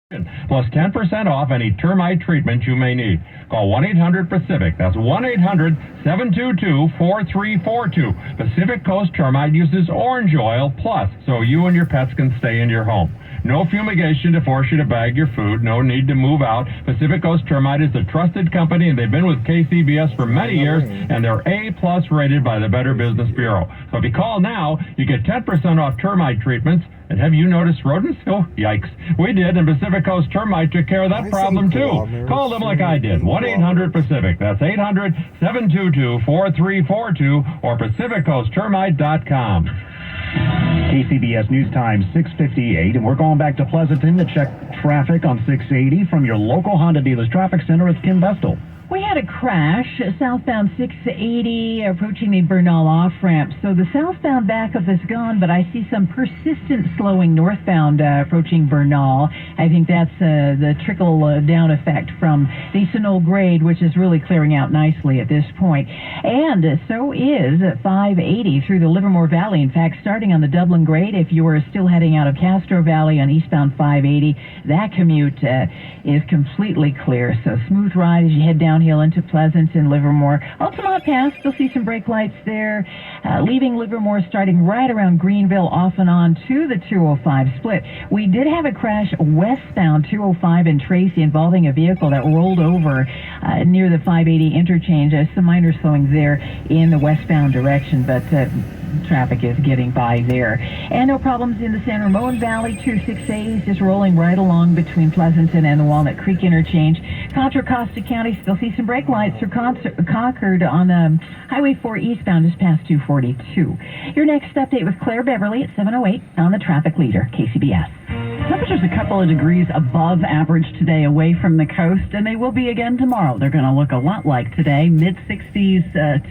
plus 10% off any termite treatment you may need. Call 1-800-PACIFIC. That's 1-800-722-4342. Pacific Coast Termite uses orange oil plus, so you and your pets can stay in your home. No fumigation to force you to bag your food. No need to move out. Pacific Coast Termite is a trusted company, and they've been with KCBS for many years, and they're A-plus rated by the Better Business Bureau. So if you call now, you get 10% off termite treatments. And have you noticed rodents? Oh, yikes. We did, and Pacific Coast Termite took care of that problem, too. Call them like I did. 1-800-PACIFIC. That's 800-722-4342 or PacificCoastTermite.com. KCBS News Time, 6:58, and we're going back to Pleasanton to check traffic on 680 from your local Honda dealer's traffic center. It's Kim Bestel. We had a crash southbound 680 approaching the Bernal off-ramp. So the southbound backup is gone, but I see some persistent slowing northbound approaching Bernal. I think that's the trickle-down effect from the Sunol grade, which is really clearing out nicely at this point. And so is 580 through the Livermore Valley. In fact, starting on the Dublin grade, if you are still heading out of Castro Valley on eastbound 580, that commute is completely clear. So smooth ride as you head downhill into Pleasanton, Livermore. Altamont Pass, still see some brake lights there. Leaving Livermore, starting right around Greenville, off and on to the 205 split. We did have a crash westbound 205 in Tracy involving a vehicle that rolled over near the 580 interchange. Some minor slowing there in the westbound direction, but traffic is getting by there. And no problems in the San Ramon Valley. 268 is just rolling right along between Pleasanton and the Walnut Creek interchange. Contra Costa County still see some brake lights for Concord on Highway 4 eastbound just past 242. Your next update with Claire Beverly at 7:08 on the traffic leader, KCBS. Temperatures a couple of degrees above average today away from the coast, and they will be again tomorrow. They're going to look a lot like today, mid-60s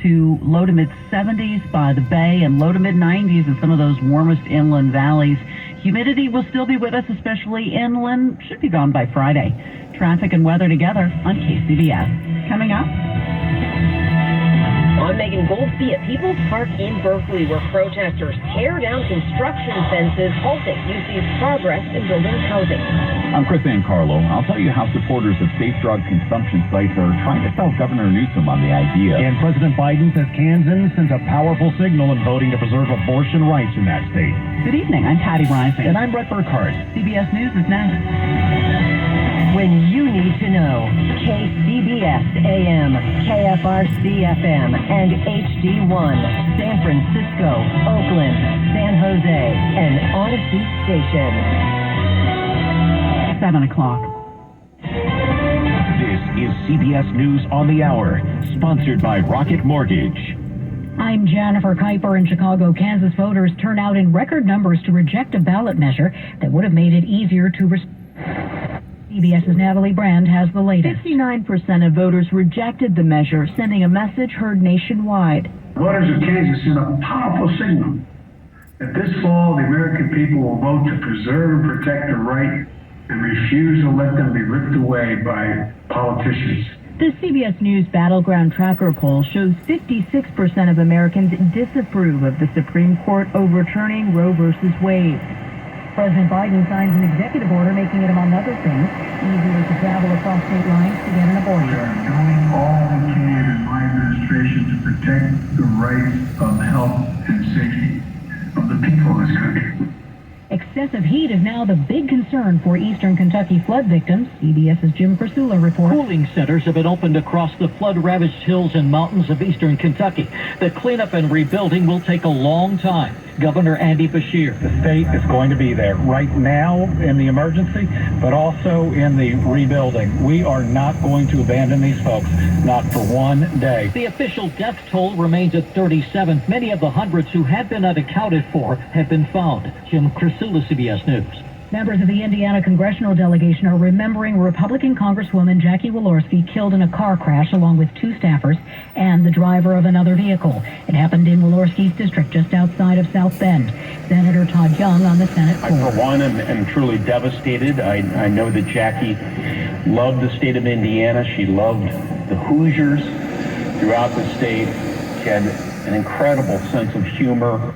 to low to mid-70s by the bay and low to mid-90s in some of those warmest inland valleys. Humidity will still be with us, especially inland. Should be gone by Friday. Traffic and weather together on KCBS. Coming up. I'm Megan Goldsby at People's Park in Berkeley, where protesters tear down construction fences, halting UC's progress in building housing. I'm Chris Ancarlo. I'll tell you how supporters of safe drug consumption sites are trying to sell Governor Newsom on the idea. And President Biden says Kansans sends a powerful signal in voting to preserve abortion rights in that state. Good evening. I'm Patty Rising. And I'm Brett Burkhardt. CBS News is next. When you need to know, KCBS AM, KFRC FM, and HD1, San Francisco, Oakland, San Jose, and Odyssey Station. 7 o'clock. This is CBS News on the Hour, sponsored by Rocket Mortgage. I'm Jennifer Kuiper in Chicago. Kansas voters turn out in record numbers to reject a ballot measure that would have made it easier to CBS's Natalie Brand has the latest. 59% of voters rejected the measure, sending a message heard nationwide. Voters of Kansas sent a powerful signal that this fall the American people will vote to preserve and protect the right and refuse to let them be ripped away by politicians. The CBS News Battleground Tracker poll shows 56% of Americans disapprove of the Supreme Court overturning Roe v. Wade. President Biden signs an executive order making it, among other things, easier to travel across state lines to get an abortion. We are doing all we can in my administration to protect the rights of health and safety of the people of this country. Excessive heat is now the big concern for eastern Kentucky flood victims. CBS's Jim Priscilla reports. Cooling centers have been opened across the flood-ravaged hills and mountains of eastern Kentucky. The cleanup and rebuilding will take a long time. Governor Andy Beshear. The state is going to be there right now in the emergency, but also in the rebuilding. We are not going to abandon these folks, not for one day. The official death toll remains at 37. Many of the hundreds who had been unaccounted for have been found. Jim Priscilla, CBS News. Members of the Indiana congressional delegation are remembering Republican Congresswoman Jackie Walorski killed in a car crash along with two staffers and the driver of another vehicle. It happened in Walorski's district just outside of South Bend. Senator Todd Young on the Senate floor. I, for one, am truly devastated. I know that Jackie loved the state of Indiana. She loved the Hoosiers throughout the state. She had an incredible sense of humor.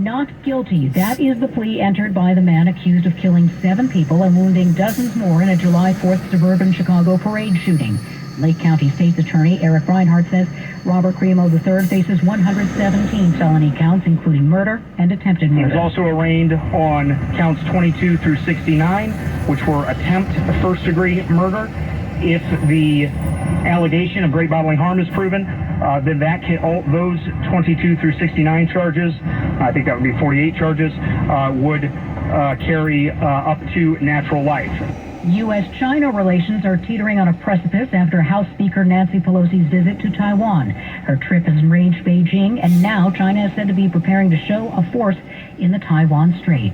not guilty. That is the plea entered by the man accused of killing 7 people and wounding dozens more in a July 4th suburban Chicago parade shooting. Lake County State's Attorney Eric Bryant says Robert Cremo III faces 117 felony counts, including murder and attempted murder. He was also arraigned on counts 22 through 69, which were attempt first-degree murder. If the allegation of great bodily harm is proven, then those 22 through 69 charges, I think that would be 48 charges, would carry up to natural life. U.S.-China relations are teetering on a precipice after House Speaker Nancy Pelosi's visit to Taiwan. Her trip has enraged Beijing, and now China is said to be preparing to show a force in the Taiwan Strait.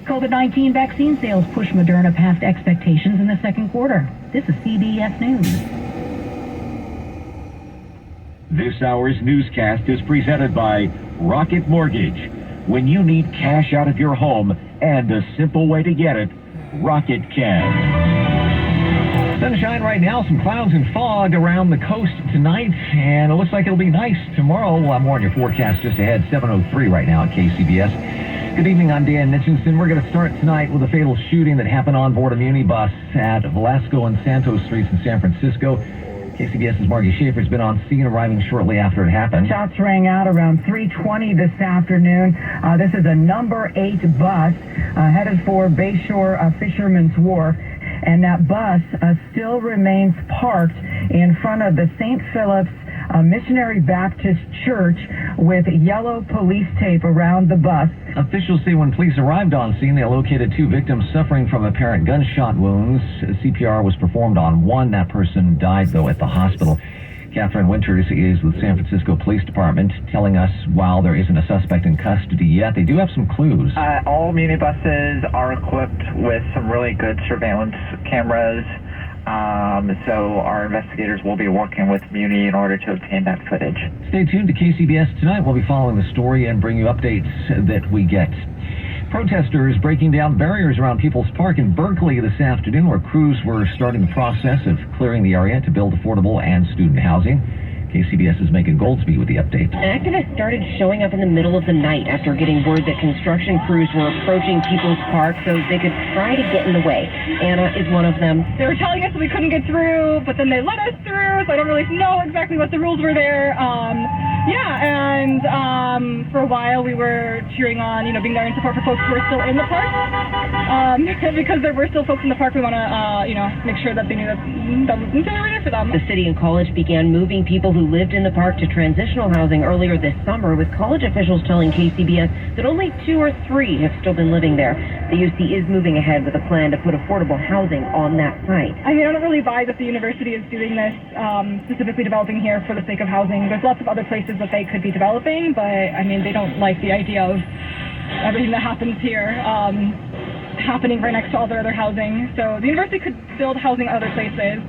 COVID-19 vaccine sales push Moderna past expectations in the second quarter. This is CBS News. This hour's newscast is presented by Rocket Mortgage. When you need cash out of your home and a simple way to get it, Rocket can. Sunshine right now, some clouds and fog around the coast tonight, and it looks like it'll be nice tomorrow. We'll have more on your forecast just ahead, 7:03 right now at KCBS. Good evening, I'm Dan Mitchinson. We're going to start tonight with a fatal shooting that happened on board a muni bus at Velasco and Santos Streets in San Francisco. KCBS's Margie Schaefer's been on scene, arriving shortly after it happened. Shots rang out around 3:20 this afternoon. This is a number 8 bus headed for Bayshore Fisherman's Wharf, and that bus still remains parked in front of the St. Philip's Missionary Baptist Church with yellow police tape around the bus. Officials say when police arrived on scene, they located 2 victims suffering from apparent gunshot wounds. CPR was performed on one. That person died, though, at the hospital. Catherine Winters is with San Francisco Police Department, telling us while there isn't a suspect in custody yet, they do have some clues. All minibuses are equipped with some really good surveillance cameras. So our investigators will be working with Muni in order to obtain that footage. Stay tuned to KCBS tonight. We'll be following the story and bring you updates that we get. Protesters breaking down barriers around People's Park in Berkeley this afternoon, where crews were starting the process of clearing the area to build affordable and student housing. KCBS's Megan Goldsby with the update. Activists started showing up in the middle of the night after getting word that construction crews were approaching People's Park so they could try to get in the way. Anna is one of them. They were telling us that we couldn't get through, but then they let us through, so I don't really know exactly what the rules were there. For a while we were cheering on, being there in support for folks who were still in the park. Because there were still folks in the park, we want to, make sure that they knew that wasn't there for them. The city and college began moving people who lived in the park to transitional housing earlier this summer, with college officials telling KCBS that only 2 or 3 have still been living there. The UC is moving ahead with a plan to put affordable housing on that site. I don't really buy that the university is doing this, specifically developing here for the sake of housing. There's lots of other places that they could be developing, but they don't like the idea of everything that happens here happening right next to all their other housing. So the university could build housing other places.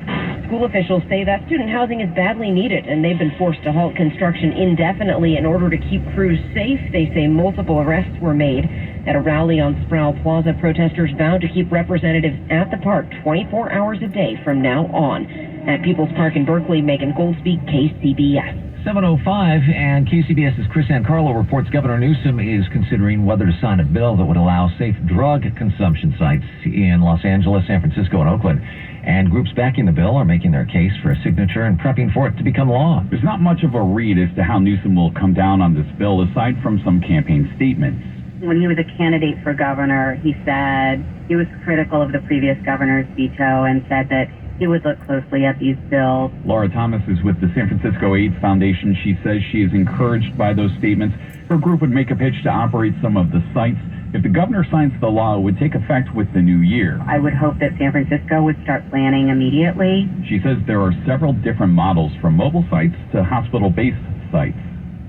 School officials say that student housing is badly needed, and they've been forced to halt construction indefinitely in order to keep crews safe. They say multiple arrests were made. At a rally on Sproul Plaza, protesters vowed to keep representatives at the park 24 hours a day from now on. At People's Park in Berkeley, Megan Goldsby, KCBS. 7:05, and KCBS's Chris Ancarlo reports Governor Newsom is considering whether to sign a bill that would allow safe drug consumption sites in Los Angeles, San Francisco, and Oakland. And groups backing the bill are making their case for a signature and prepping for it to become law. There's not much of a read as to how Newsom will come down on this bill, aside from some campaign statements. When he was a candidate for governor, he said he was critical of the previous governor's veto and said that he would look closely at these bills. Laura Thomas is with the San Francisco AIDS Foundation. She says she is encouraged by those statements. Her group would make a pitch to operate some of the sites. If the governor signs the law, it would take effect with the new year. I would hope that San Francisco would start planning immediately. She says there are several different models, from mobile sites to hospital-based sites.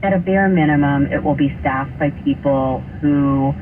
At a bare minimum, it will be staffed by people who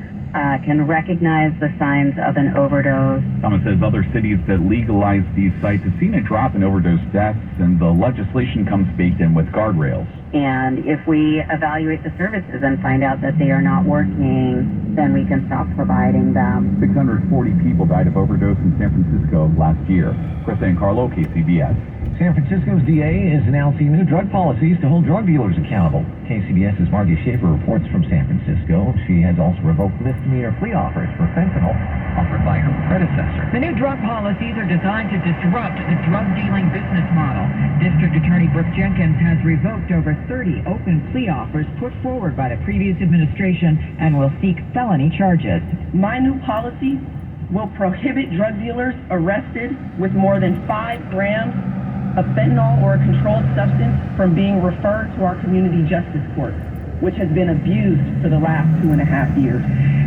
can recognize the signs of an overdose. Thomas says other cities that legalize these sites have seen a drop in overdose deaths, and the legislation comes baked in with guardrails. And if we evaluate the services and find out that they are not working, then we can stop providing them. 640 people died of overdose in San Francisco last year. Chris Ancarlo, KCBS. San Francisco's DA is announcing new drug policies to hold drug dealers accountable. KCBS's Margie Schaefer reports from San Francisco. She has also revoked misdemeanor plea offers for fentanyl offered by her predecessor. The new drug policies are designed to disrupt the drug dealing business model. District Attorney Brooke Jenkins has revoked over 30 open plea offers put forward by the previous administration and will seek felony charges. My new policy will prohibit drug dealers arrested with more than 5 grams of fentanyl or a controlled substance from being referred to our community justice court, which has been abused for the last 2.5 years.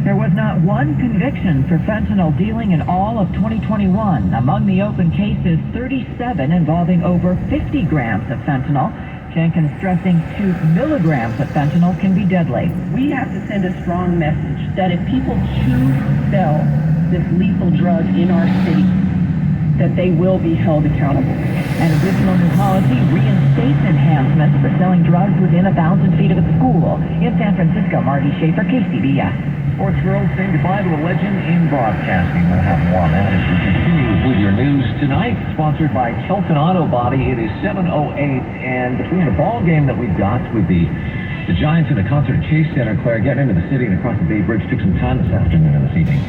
There was not one conviction for fentanyl dealing in all of 2021. Among the open cases, 37 involving over 50 grams of fentanyl. Jenkins stressing 2 milligrams of fentanyl can be deadly. We have to send a strong message that if people choose to sell this lethal drug in our city, that they will be held accountable. An additional new policy reinstates enhancements for selling drugs within 1,000 feet of a school. In San Francisco, Margie Schaefer, KCBS. Sports world saying goodbye to a legend in broadcasting. We'll have more on that as we continue with your news tonight. Sponsored by Kelton Auto Body. It is 7:08, and between the ball game that we've got with the Giants and the concert at Chase Center, Claire, getting into the city and across the Bay Bridge took some time this afternoon and this evening.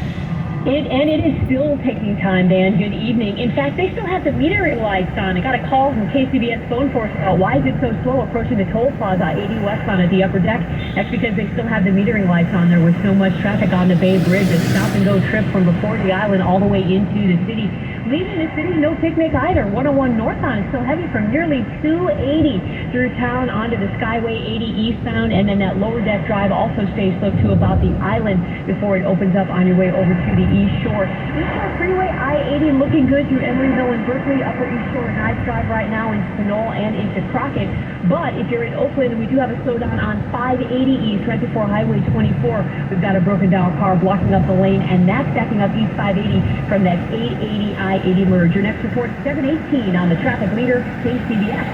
It is still taking time, Dan. Good evening. In fact, they still have the metering lights on. I got a call from KCBS phone force about why is it so slow approaching the toll plaza 80 westbound at the upper deck. That's because they still have the metering lights on. There was so much traffic on the Bay Bridge, a stop-and-go trip from before the island all the way into the city. Leaving the city, no picnic either. 101 northbound is still heavy from nearly 280 through town onto the Skyway 80 eastbound, and then that lower deck drive also stays slow to about the island before it opens up on your way over to the East Shore. East Shore Freeway I-80 looking good through Emeryville and Berkeley. Upper East Shore nice drive right now in Pinole and into Crockett. But if you're in Oakland, we do have a slowdown on 580 East right before Highway 24. We've got a broken down car blocking up the lane, and that's backing up East 580 from that 880 I-80 merge. Your next report 7:18 on the traffic leader, KCBS.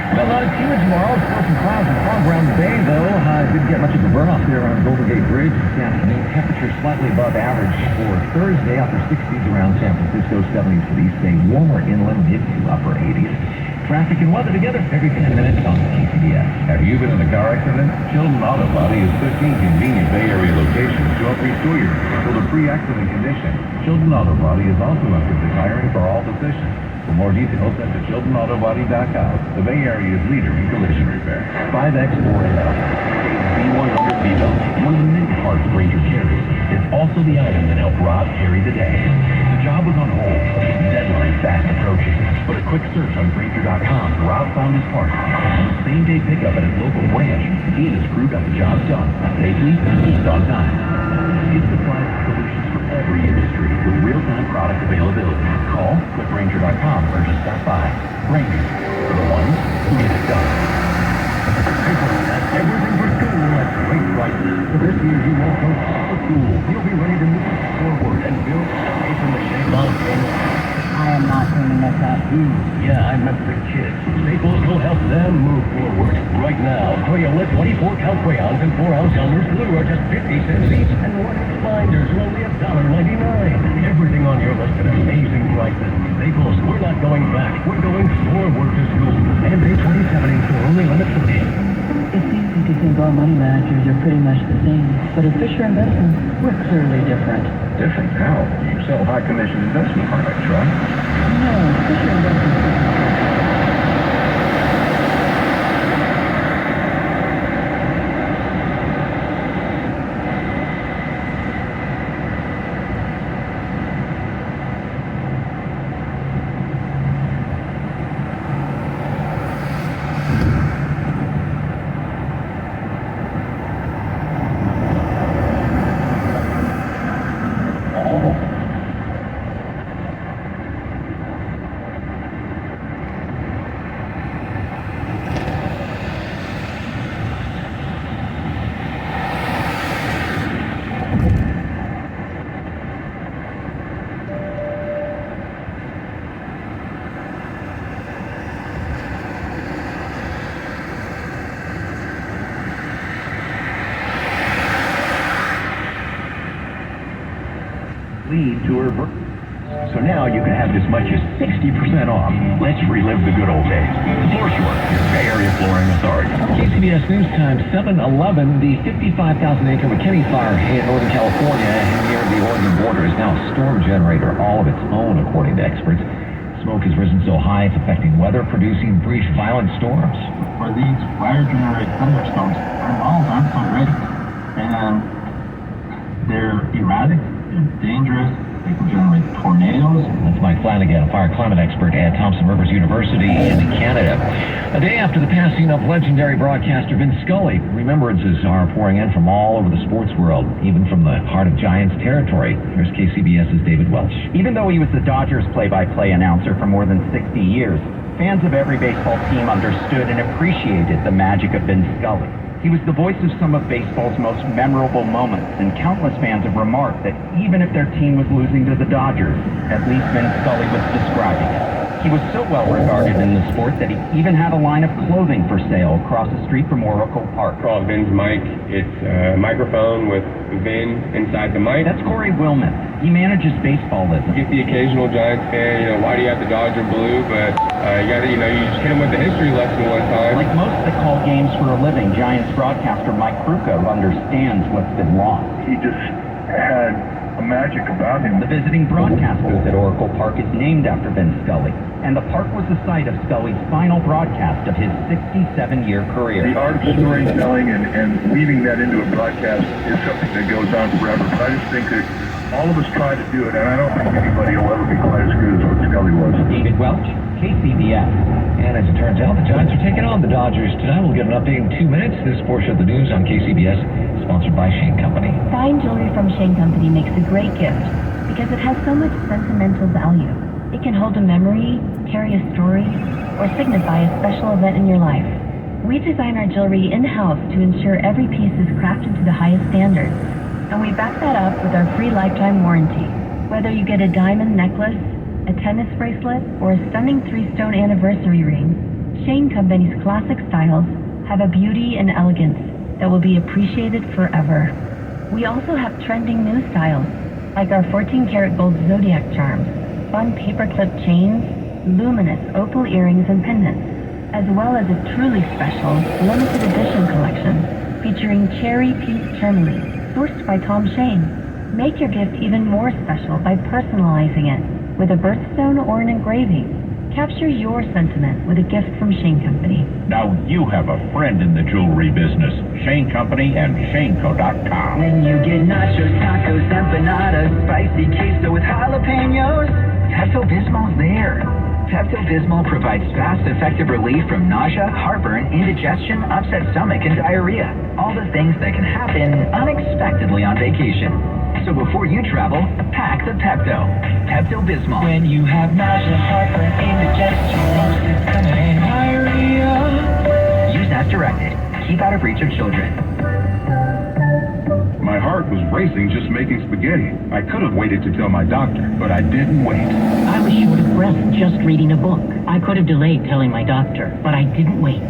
Well, not as humid tomorrow. Still some clouds and fog around the bay, though. Didn't get much of a burn-off there on Golden Gate Bridge this afternoon. Temperature slightly above average for Thursday. Upper 60s around San Francisco, 70s for the east bay. Warmer inland, mid to upper 80s. Traffic and weather together every 10 minutes on KCBS. Have you been in a car accident? Children Auto Body has 15 convenient Bay Area locations to help restore your vehicle to pre-accident condition. Children Auto Body is also actively hiring for all positions. For more details, head to childrenautobody.com. The Bay Area's leader in collision repair. 5X4L. B100 B-belt. One of the many parts Ranger carries. It's also the item that helped Rob carry the day. The job was on hold. Deadline fast approaching. But a quick search on Ranger.com, Rob found his part. On the same-day pickup at his local branch, he and his crew got the job done. Safely and on time. It supplies solutions for every industry with real-time product availability. Call QuickRanger.com or just stop by. Ranger, for the ones who get it done. Everything for school at great prices. This year you won't go to school. You'll be ready to move forward and build a paper mache mountain. I am not cleaning this up. Yeah, I meant the kids. Staples will help them move forward. Right now, Crayola 24-count crayons and 4-ounce Elmer's glue are just 50 cents each, and 1-inch binders are only $1.99. Everything on your list at amazing prices. Staples, we're not going back. We're going forward to school. And pay 27 in store, only limit 30. It's easy to think all money managers are pretty much the same, but at Fisher Investments, we're clearly different. Different how? You sell high commission investment products, right? No, Fisher Investments isn't. Lead to her So now you can have as much as 60% off. Let's relive the good old days. The Floor Shore, your Bay Area Flooring Authority. KCBS News Time, 7:11. The 55,000-acre McKinney fire in Northern California near the Oregon border is now a storm generator all of its own, according to experts. Smoke has risen so high it's affecting weather, producing brief violent storms. For these fire-generated thunderstorms, they're so great. And they're erratic, they're dangerous, they can generate tornadoes. That's Mike Flanagan, a fire climate expert at Thompson Rivers University in Canada. A day after the passing of legendary broadcaster Vince Scully, remembrances are pouring in from all over the sports world, even from the heart of Giants territory. Here's KCBS's David Welch. Even though he was the Dodgers play-by-play announcer for more than 60 years, fans of every baseball team understood and appreciated the magic of Vince Scully. He was the voice of some of baseball's most memorable moments, and countless fans have remarked that even if their team was losing to the Dodgers, at least Vince Scully was describing it. He was so well regarded in the sport that he even had a line of clothing for sale across the street from Oracle Park. Called Vin's mic. It's a microphone with Vin inside the mic. That's Corey Willman. He manages baseballism. You get the occasional Giants fan, why do you have the Dodger blue? But you just hit him with the history lesson one time. Like most that call games for a living, Giants broadcaster Mike Krukow understands what's been lost. He just had a magic about him. The visiting broadcast booth at Oracle Park is named after Vince Scully, and the park was the site of Scully's final broadcast of his 67-year career. The art of storytelling and weaving that into a broadcast is something that goes on forever, but I just think that all of us try to do it, and I don't think anybody will ever be quite as good as what Scully was. David Welch, KCBS. And as it turns out, the Giants are taking on the Dodgers tonight. We'll get an update in 2 minutes. This portion of the news on KCBS, sponsored by Shane Company. Fine jewelry from Shane Company makes a great gift because it has so much sentimental value. It can hold a memory, carry a story, or signify a special event in your life. We design our jewelry in-house to ensure every piece is crafted to the highest standards, and we back that up with our free lifetime warranty. Whether you get a diamond necklace, a tennis bracelet, or a stunning 3-stone anniversary ring, Shane Company's classic styles have a beauty and elegance that will be appreciated forever. We also have trending new styles, like our 14-karat gold zodiac charms, fun paperclip chains, luminous opal earrings and pendants, as well as a truly special limited edition collection featuring cherry pink tourmaline, sourced by Tom Shane. Make your gift even more special by personalizing it with a birthstone or an engraving. Capture your sentiment with a gift from Shane Company. Now you have a friend in the jewelry business. Shane Company and ShaneCo.com. When you get nachos, tacos, empanadas, spicy queso with jalapenos, Pepto-Bismol's there. Pepto-Bismol provides fast, effective relief from nausea, heartburn, indigestion, upset stomach, and diarrhea. All the things that can happen unexpectedly on vacation. So before you travel, pack the Pepto. Pepto-Bismol. When you have nausea, heartburn, indigestion, upset stomach, and diarrhea. Use as directed. Keep out of reach of children. My heart was racing just making spaghetti. I could have waited to tell my doctor, but I didn't wait. I was short of breath just reading a book. I could have delayed telling my doctor, but I didn't wait.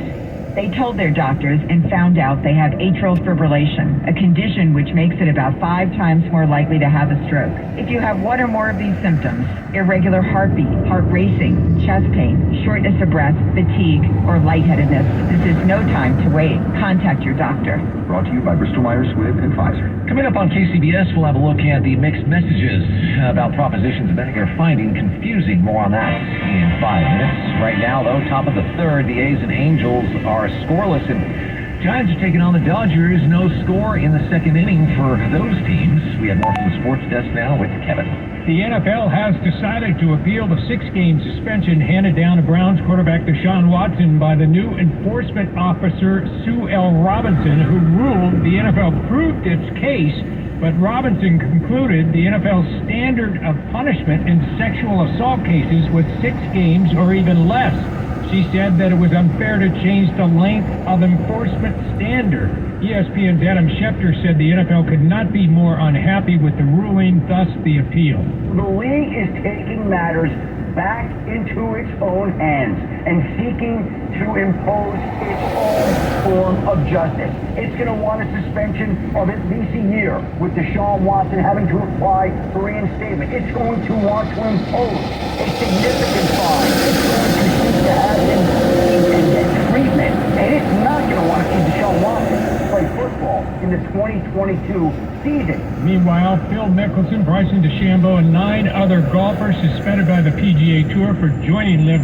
They told their doctors and found out they have atrial fibrillation, a condition which makes it about 5 times more likely to have a stroke. If you have one or more of these symptoms, irregular heartbeat, heart racing, chest pain, shortness of breath, fatigue, or lightheadedness, this is no time to wait. Contact your doctor. Brought to you by Bristol-Myers Squibb and Pfizer. Coming up on KCBS, we'll have a look at the mixed messages about propositions many are finding confusing. More on that in 5 minutes. Right now, though, top of the third, the A's and Angels are scoreless, and Giants are taking on the Dodgers. No score in the second inning for those teams. We have more from the sports desk now with Kevin. The NFL has decided to appeal the 6-game suspension handed down to Browns quarterback Deshaun Watson by the new enforcement officer Sue L. Robinson, who ruled the NFL proved its case, but Robinson concluded the NFL's standard of punishment in sexual assault cases was 6 games or even less. She said that it was unfair to change the length of enforcement standard. ESPN's Adam Schefter said the NFL could not be more unhappy with the ruling, thus the appeal. The league is taking matters back into its own hands and seeking to impose its own form of justice. It's going to want a suspension of at least a year, with Deshaun Watson having to apply for reinstatement. It's going to want to impose a significant fine. It's going to seek to have him and get treatment. And it's not going to want to see Deshaun Watson play football in the 2022 season. Meanwhile, Phil Mickelson, Bryson DeChambeau, and 9 other golfers suspended by the PGA Tour for joining LIV